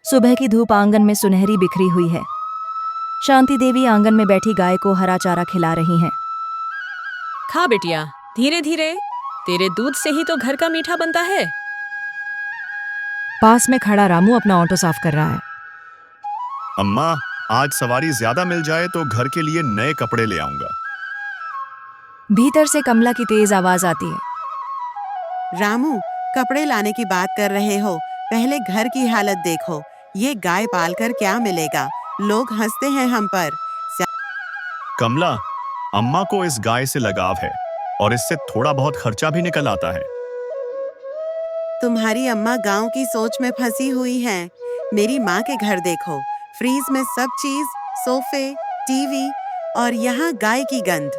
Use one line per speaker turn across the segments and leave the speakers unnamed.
सुबह की धूप आंगन में सुनहरी बिखरी हुई है। शांति देवी आंगन में बैठी गाय को हरा चारा खिला रही हैं।
खा बेटिया, धीरे धीरे, तेरे दूध से ही तो घर का मीठा बनता है।
पास में खड़ा रामू अपना ऑटो साफ कर रहा है।
अम्मा, आज सवारी ज्यादा मिल जाए तो घर के लिए नए कपड़े ले आऊंगा।
भीतर से कमला की तेज आवाज आती है।
रामू, कपड़े लाने की बात कर रहे हो, पहले घर की हालत देखो। ये गाय पालकर क्या मिलेगा? लोग हंसते हैं हम पर।
कमला, अम्मा को इस गाय से लगाव है और इससे थोड़ा बहुत खर्चा भी निकल आता है।
तुम्हारी अम्मा गांव की सोच में फंसी हुई है। मेरी माँ के घर देखो, फ्रीज में सब चीज, सोफे, टीवी, और यहाँ गाय की गंध।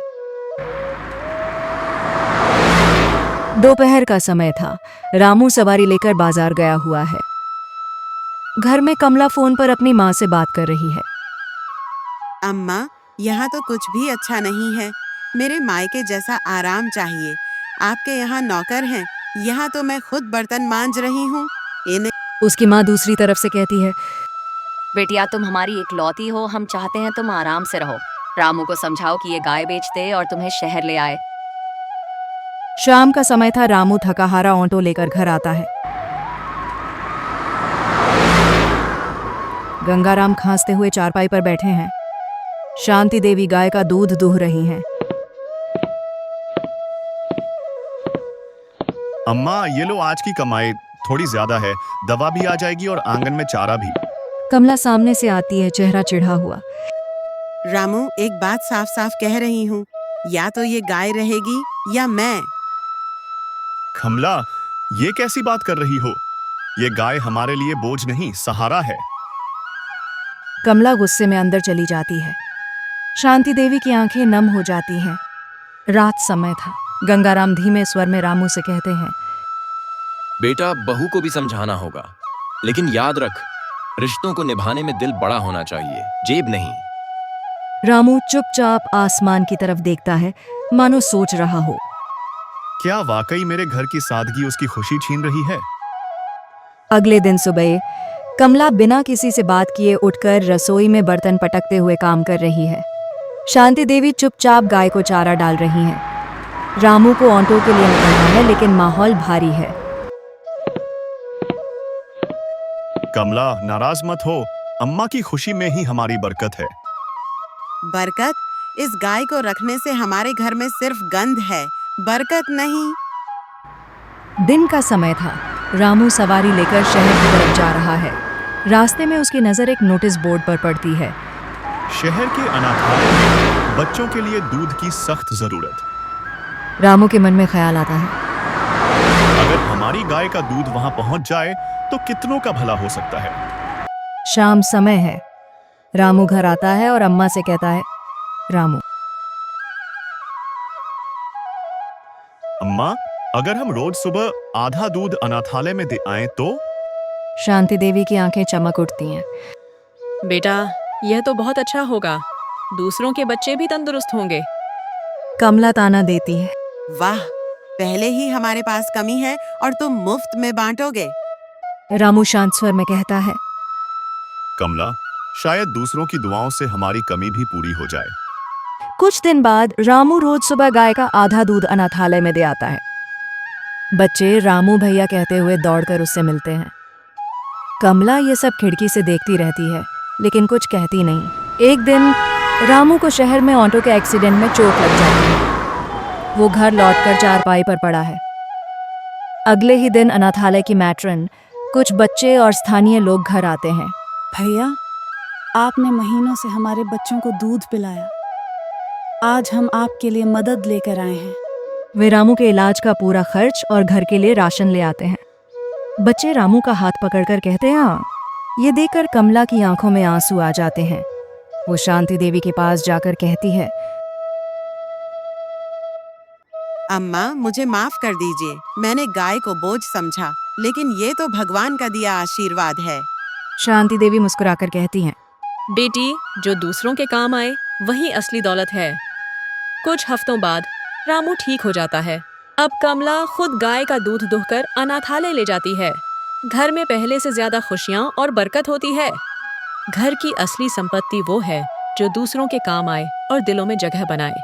दोपहर का समय था। रामू सवारी लेकर बाजार गया हुआ है। घर में कमला फोन पर अपनी माँ से बात कर रही है।
अम्मा, यहाँ तो कुछ भी अच्छा नहीं है। मेरे मायके जैसा आराम चाहिए। आपके यहाँ नौकर हैं, यहाँ तो मैं खुद बर्तन मांज रही हूँ। इन्हें
उसकी माँ दूसरी तरफ से कहती है,
बेटिया, तुम हमारी इकलौती हो, हम चाहते हैं तुम आराम से रहो। रामू को समझाओ कि ये गाय बेच दे और तुम्हें शहर ले आए।
शाम का समय था। रामू थका हारा ऑटो लेकर घर आता है। गंगाराम खांसते हुए चारपाई पर बैठे हैं। शांति देवी गाय का दूध दूह रही हैं।
अम्मा, ये लो आज की कमाई, थोड़ी ज्यादा है, दवा भी आ जाएगी और आंगन में चारा भी।
कमला सामने से आती है, चेहरा चिढ़ा हुआ।
रामू, एक बात साफ साफ कह रही हूँ, या तो ये गाय रहेगी या मैं।
कमला, ये कैसी बात कर रही हो? ये गाय हमारे लिए बोझ नहीं, सहारा है।
कमला गुस्से में अंदर चली जाती है। शांति देवी की आंखें नम हो जाती हैं। रात समय था। गंगाराम धीमे स्वर में रामू से कहते हैं,
बेटा, बहू को भी समझाना होगा, लेकिन याद रख, रिश्तों को निभाने में दिल बड़ा होना चाहिए, जेब नहीं।
रामू चुपचाप आसमान की तरफ देखता है, मानो सोच रहा हो।
क्या वाकई मेरे घर की सादगी उसकी खुशी छीन रही है?
अगले दिन सुबह कमला बिना किसी से बात किए उठकर रसोई में बर्तन पटकते हुए काम कर रही है। शांति देवी चुपचाप गाय को चारा डाल रही हैं। रामू को ऑटो के लिए निकलना है, लेकिन माहौल भारी है।
कमला, नाराज मत हो, अम्मा की खुशी में ही हमारी बरकत है।
बरकत? इस गाय को रखने से हमारे घर में सिर्फ गंध है, बरकत नहीं।
दिन का समय था। रामू सवारी लेकर शहर की तरफ जा रहा है। रास्ते में उसकी नजर एक नोटिस बोर्ड पर पड़ती है।
शहर के अनाथालय में बच्चों के लिए दूध की सख्त जरूरत।
रामू के मन में ख्याल आता है,
अगर हमारी गाय का दूध वहां पहुंच जाए तो कितनों का भला हो सकता है।
शाम समय है। रामू घर आता है और अम्मा से कहता है, रामू,
अम्मा, अगर हम रोज सुबह आधा दूध अनाथालय में दे आएं तो?
शांति देवी की आंखें चमक उठती हैं।
बेटा, यह तो बहुत अच्छा होगा, दूसरों के बच्चे भी तंदुरुस्त होंगे।
कमला ताना देती है,
वाह, पहले ही हमारे पास कमी है और तुम मुफ्त में बांटोगे।
रामू शांत स्वर में कहता है,
कमला, शायद दूसरों की दुआओं से हमारी कमी भी पूरी हो जाए।
कुछ दिन बाद रामू रोज सुबह गाय का आधा दूध अनाथालय में दे आता है। बच्चे रामू भैया कहते हुए दौड़कर उससे मिलते हैं। कमला ये सब खिड़की से देखती रहती है, लेकिन कुछ कहती नहीं। एक दिन रामू को शहर में ऑटो के एक्सीडेंट में चोट लग जाती है। वो घर लौटकर चारपाई पर पड़ा है। अगले ही दिन अनाथालय की मैट्रन, कुछ बच्चे और स्थानीय लोग घर आते हैं।
भैया, आपने महीनों से हमारे बच्चों को दूध पिलाया। आज हम आपके लिए मदद लेकर आए हैं।
वे रामू के इलाज का पूरा खर्च और घर के लिए राशन ले आते हैं। बच्चे रामू का हाथ पकड़कर कहते हैं, हाँ। ये देखकर कमला की आंखों में आंसू आ जाते हैं। वो शांति देवी के पास जाकर कहती है,
अम्मा, मुझे माफ कर दीजिए, मैंने गाय को बोझ समझा, लेकिन ये तो भगवान का दिया आशीर्वाद है।
शांति देवी मुस्कुराकर कहती हैं,
बेटी, जो दूसरों के काम आए वही असली दौलत है। कुछ हफ्तों बाद रामू ठीक हो जाता है। अब कमला खुद गाय का दूध दुहकर अनाथालय ले जाती है। घर में पहले से ज्यादा खुशियाँ और बरकत होती है। घर की असली संपत्ति वो है जो दूसरों के काम आए और दिलों में जगह बनाए।